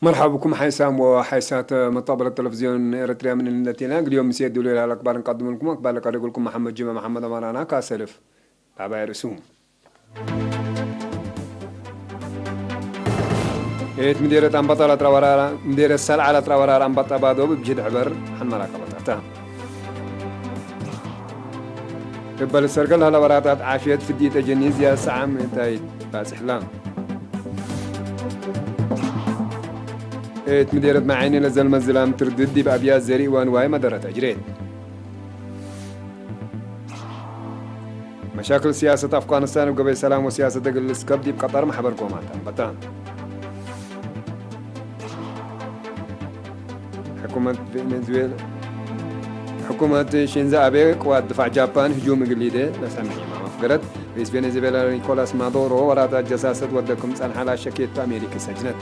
مرحبا بكم حيسام وحيسات مطابل التلفزيون إريتريا من اللاتينة. اليوم مسيد دولي الأخبار نقدم لكم أخبار لك لكم محمد جمع محمد أمارانا كاسلف بابا رسوم إيت مديرة أنبطة لتراورا مديرة السلعة لتراورا أنبطة بادو بجد عبر حن مراقبتها قبل السرقل هلا وراتات عافية في الديت جنيز يا سعام تايت فاسحلام مديرة معيني لزل مزلام ترددي بأبيات زري وانواي مدرة أجريت مشاكل سياسة أفغانستان وقبل سلام وسياسة دقل السكب دي بقطر محبر قوماتها بطان حكومة شينزا أبي قوات دفاع جابان هجوم إقليدي لسامحي ما مفقرت رئيس فنزويلا نيكولاس مادورو ورات جساسة ودكم سنحالا شكيت بأمريكا سجنت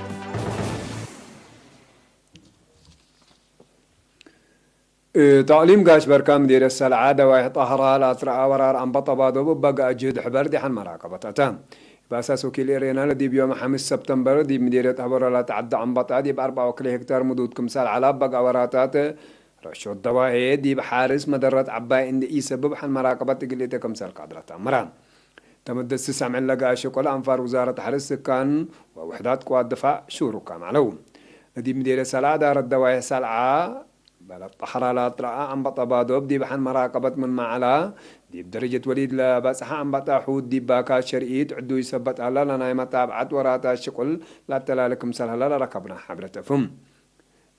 تعليم قاش بركام دير السلعة دواء طهرة لا ترى ورار أم بطبادو ببقى أجهد حبر دي حن مراقبة تام بأساس وكيل إيرينا لدي بيوم 5 سبتمبر دي مديرية حبر لا تعدى أم بطا دي ب4 هكتار مدودكم سال على بقى وراتات رشو الدواء دي بحارس مدرة عباي إن إي سبب حن مراقبة تقليتكم سال قادرة مران تمد السسع من لقى شكل أنفار وزارة حرس سكان ووحدات قوات دفاع شورو كام علوم دي مديرية سلعة دار الدواء سلعة بلد طحرالات رأى عم بطبادوب دي بحن مراقبة من معلا دي بدرجة وليد لباسحة عم بطاحود دي باكا شرقيت عدو يثبت هلا لنا متابعة وراتا الشغل لا تلالكم سلهلا ركبنا حبرة فم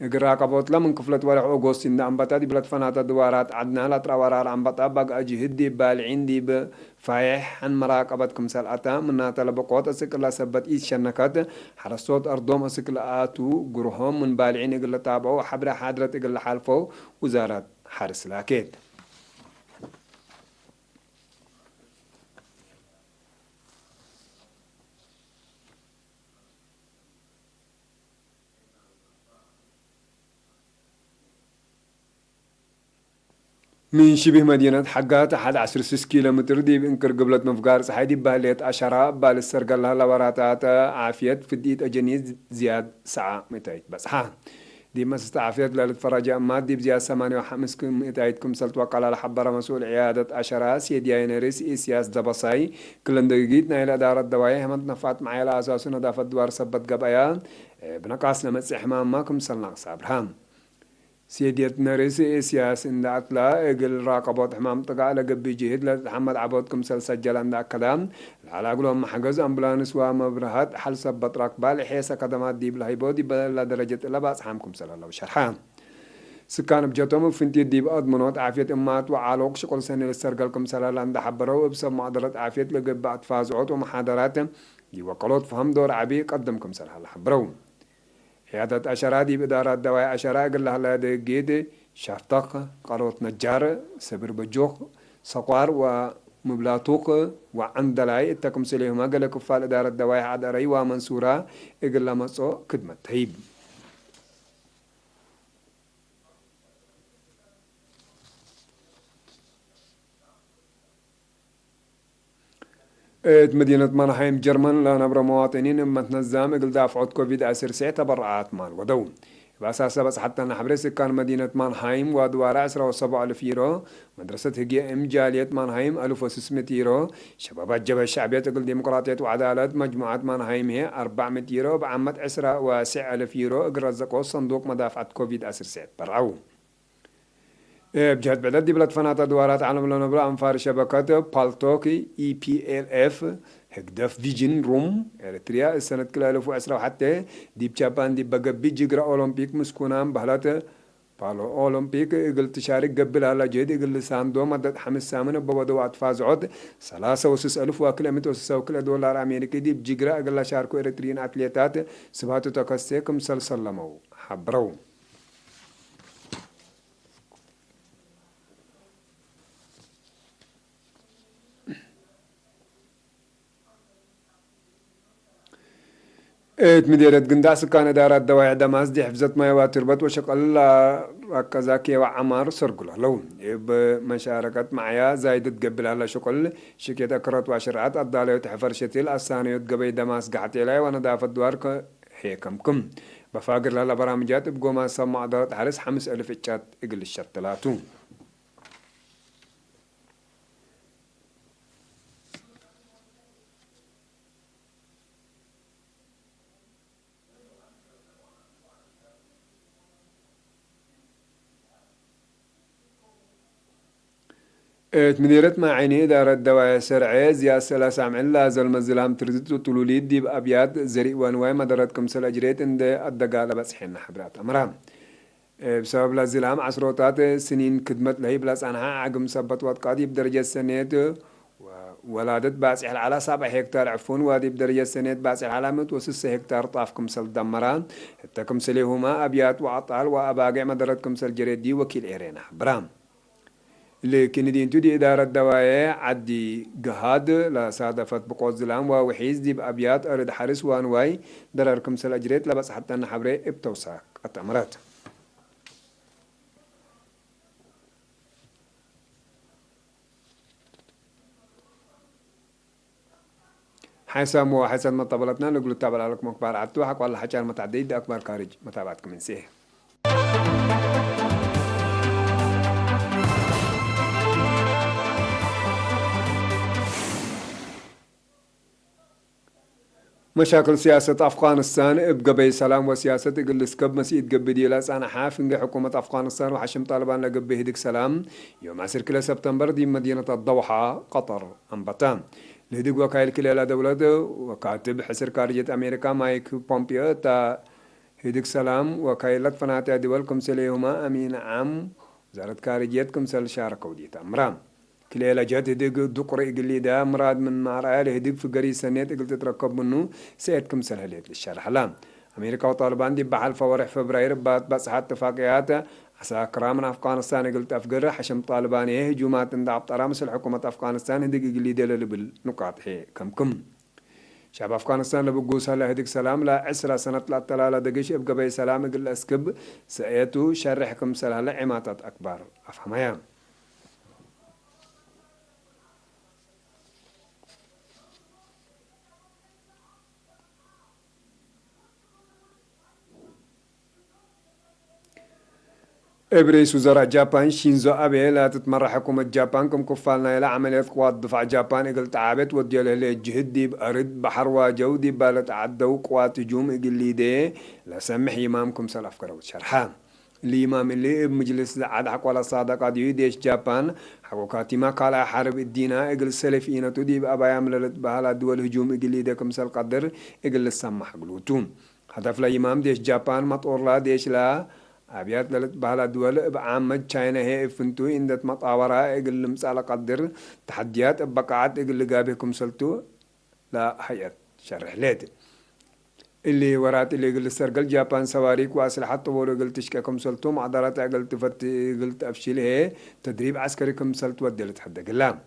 إقرا قبوت لمن كفلت ورع أوغوست إن عم بطا دي بلد فناتا دوارات عدنا لا ترى ورار عم بطا بقى أجهد دي بالعين دي بفايح عن مراقبتكم سلعتا من ناتا لبقوت أسكلا سبت إيش شنكات حرصوت أرضهم أسكلا آتو قرهم من بالعين إقلا تابعو حبرة حادرة إقلا حالفو وزارات حرس لاكيد من شبه مدينة حقات 11 كيلومتر دي بإنكر قبلة مفقار صحيدي باليت أشرا بالسرقل لها وراتات عافيت في الديت أجنيز زياد ساعة متايت بس دي مسست عافيت للفرج أمات دي بزياد 58 متايتكم سلت وقال لحبر مسؤول عيادة أشرا سيدي ينرس إسياس دبصاي كلن دقيقتنا إلى دار الدوايا همت نفات معي على أساس ندافة دوار سبت قبايا بنقاس لمس إحمام ماكم سلنا صابرهام سيديت نرسي سياس إن دعتلا إقل راقبات حمام تقع لقبي جهد لحمد عبودكم سلسجل عند كلام على قولهم محجز أمبلانس ومبرهات حل سبت راقبال حيث قدمات ديب لهيبودي بلا درجة إلا باس حامكم سل الله وشرحان سكان بجاتهم فنتي ديب أضمنات عافية أمات وعالوق شكل سنة للسرقلكم سل الله عند حبروا بسبب معضلة عافية لقبات فازعات ومحاضرات يوقلوت فهم دور عبي قدمكم سل الله حبروا عيادة أشرا دي بإدارة دواء أشرا قال لها لا دقيقة شرطق قروت نجار سبر بجوخ سقوار ومبلاتوق وعندلاي اتكم سليهما قال كفال إدارة دواء عدري ومنصورة قال لها مصو كدمة تهيب مدينة مانهايم جرمن لا نبرة مواطنين اما تنظام قل دافعات كوفيد 19 تبرعات مال ودو بأساسا بس حتى نحبرس كان مدينة مانهايم ودوار 10,007 يورو مدرسة هجية ام جالية مانهايم 1,600 يورو شبابات جبهة الشعبية قل ديمقراطية وعدالة مجموعة مانهايم هي 400 يورو بعمة 10,900 يورو اقرزقوا صندوق مدافعة كوفيد 19 برعو بجهة بلد بلد فناتا دوارات عالم لنبرا أنفار شبكات بالتوكي EPLF هكدف فيجن روم إريتريا السنة كلا 2010 حتى دي بجابان دي بقى بيجيغرا أولمبيك مسكونام بحلات بالو أولمبيك إقل تشارك قبل على جهد إقل لسان دو مدد 5 سامن بودو أتفاز عود 3,000 وكل $100 أمريكي دي بجيغرا إقل شاركو إريتريين أتليتات سباتو تكسيكم سلسلمو حبرو مديرة قنداس كان دارات دواعي دماس دي حفظت ما يواتربت وشقل ركزاكي وعمار سرقله لو بمشاركة معايا زايدت قبل على شقل شكيت أكرت وعشرات الضالة وتحفر شتيل الثانية قبل دماس قعتي لاي وانا دافت دوار حيكمكم بفاقر لها برامجات بقوما سمع دارت حرس 5000 إجات إقل الشرطلاتو مديرة ما عيني دار الدواء سرعي زيا سلاسة عملا زلم الزلام تردد طلوليد دي بأبيات زري وانواي مدارتكم سلاجريت اند الدقالة بس حين حبرات أمرام بسبب لازلام عشرات سنين كدمت لهي بلاس عنها عقم سبت واتقادي بدرجة السنة ولادت باسع على 7 هكتار عفون وادي بدرجة السنة باسع علامة و6 هكتار طافكم سل دمران حتى كمسليهما أبيات وعطال وأباقع مدارتكم سل جريد دي وكيل إيرينا حبرام لكن دي انتو دي إدارة دواية عدي جهاد لصادفت بقوز زلام ووحيز دي بأبيات أرد حارس وانواي دراركم سل أجريت لبس حتى نحبري ابتوساك التمرات حسام وحسن ما طبلتنا نقول تابع لكم أكبر عدتو حق والله حجار متعدد أكبر خارج متابعتكم من سيه مشاكل سياسة أفغانستان بقبي سلام وسياسة قلس كب مسيد قبدي لاس أنا حافن حكومة أفغانستان وحشم طالبان لقبي هديك سلام يوم 10 كلا سبتمبر دي مدينة الضوحة قطر أنبتان لهديك وكايل كلا دولة وكاتب حسر خارجية أمريكا مايك بومبيو تا هديك سلام وكايلة فناتي دول كمسليهما أمين عام وزارة خارجية كمسل شاركوا دي تأمران كليلا جات هديك دقري قلي دا مراد من مارا هديك في قري سنيت قلت تركب منه سيدكم سلهليت للشرح لام أمريكا وطالبان دي بحال فورح فبراير بات بس حتى اتفاقيات عسى كرام أفغانستان قلت أفقر حشم طالبان هجومات اندعب طرامس الحكومة أفغانستان هديك قلي دلل بالنقاط هي كم شعب أفغانستان لبقوسها لهديك سلام لا 10 سنة لا تلالة دقيش ابقى بي سلام قل أسكب سأيتو شرحكم سلهلا عماتات أكبر أفهمها رئيس وزراء جابان شينزو أبي لا تتمر حكومة جابان كم كفالنا إلى عملية قوات دفاع جابان إقل تعبت ودي له الجهد دي بأرد بحر وجودي بالت عدو قوات هجوم إقل لي دي لا سمح إمامكم سلف كرو شرحان الإمام اللي بمجلس عاد حق ولا صادق عديو ديش جابان حقو كاتما قال حرب الدينا إقل سلفينا تدي بأبا يعمل بهلا دول هجوم إقل لي دي كم سل قدر إقل السمح قلوتوم هدف لا إمام ديش جابان مطور لا ديش لا أبيات للت بهلا دول بعامة تشاينا هي فنتو إندت مطاورة إقل مسألة قدر تحديات بقعات إقل قابيكم سلتو لا حيات شرح ليت اللي ورات اللي قل السرقل جابان سواريك وأسلحة طور إقل تشكاكم سلتو معضلات إقل تفت إقل تأفشيل هي تدريب عسكريكم سلتو ودلت حد قلام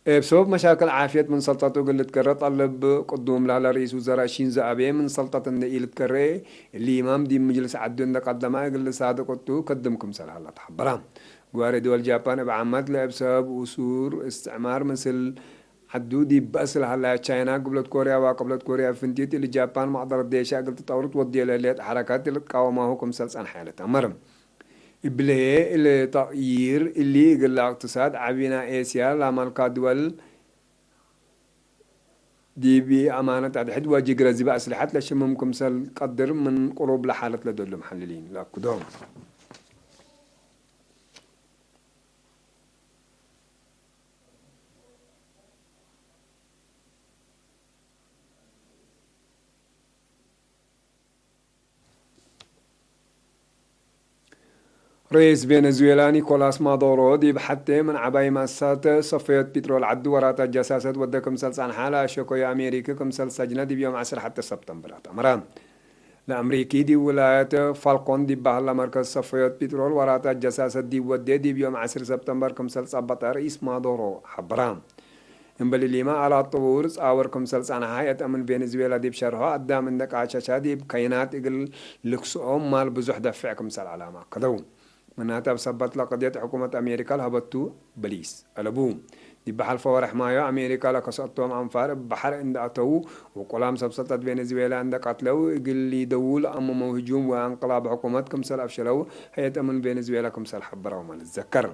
بسبب مشاكل عافية من سلطته قلت كرة طلب قدوم لها رئيس وزراء شينزو أبي من سلطة النقيل كرة اللي إمام دي مجلس عدون قدمها قل صادقته قدمكم سلها الله تحبرام قواري دول جابان بعمد لها بسبب أسور استعمار مثل حدودي بأسل هلا تشاينا قبلت كوريا وقبلت كوريا فنتيت اللي جابان معضرة ديشا قلت تطورت ودي لها حركات اللي تقاومها كم سلسان حالة أمرم إبليه اللي تغيير اللي يقل اقتصاد عبينا آسيا لامالكا دول دي بأمانة عدحد واجي قرازي بأسلحات لشممكم سل قدر من قروب لحالة لدول محللين لا كدوم رئيس فنزويلا نيكولاس مادورو دي بحتى من عباي ماسات صفية بترول عدو ورات الجساسات ودكم سلسان حالة شوكويا أمريكا كم سلسجنة دي بيوم 10 حتى سبتمبر أمران الأمريكي دي ولاية فالكون دي بحلا مركز صفية بترول ورات الجساسات دي ودي دي بيوم 10 سبتمبر كم سلسبت رئيس مادورو حبران إنبل لما على الطورس أوركم سلسان هاية أمن فنزويلا دي بشرها قدام عندك عشاشة دي بكينات إقل لكسوم مال بزح دفعكم سل علامة كدو منها تبسبت لقضية حكومة أمريكا الهبطو بليس ألبوم دي بحال فوارح مايو أمريكا لكسرتهم أنفار بحر عند أتو وقلام سبسطت فنزويلا عند قتلوا قل لي دول أمام هجوم وانقلاب حكومات كمسال أفشلوا هيئة أمن فنزويلا كمسال حبروا مال الذكر.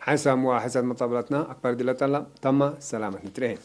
حسب مطابلتنا أكبر دلتا تم سلامة نترين.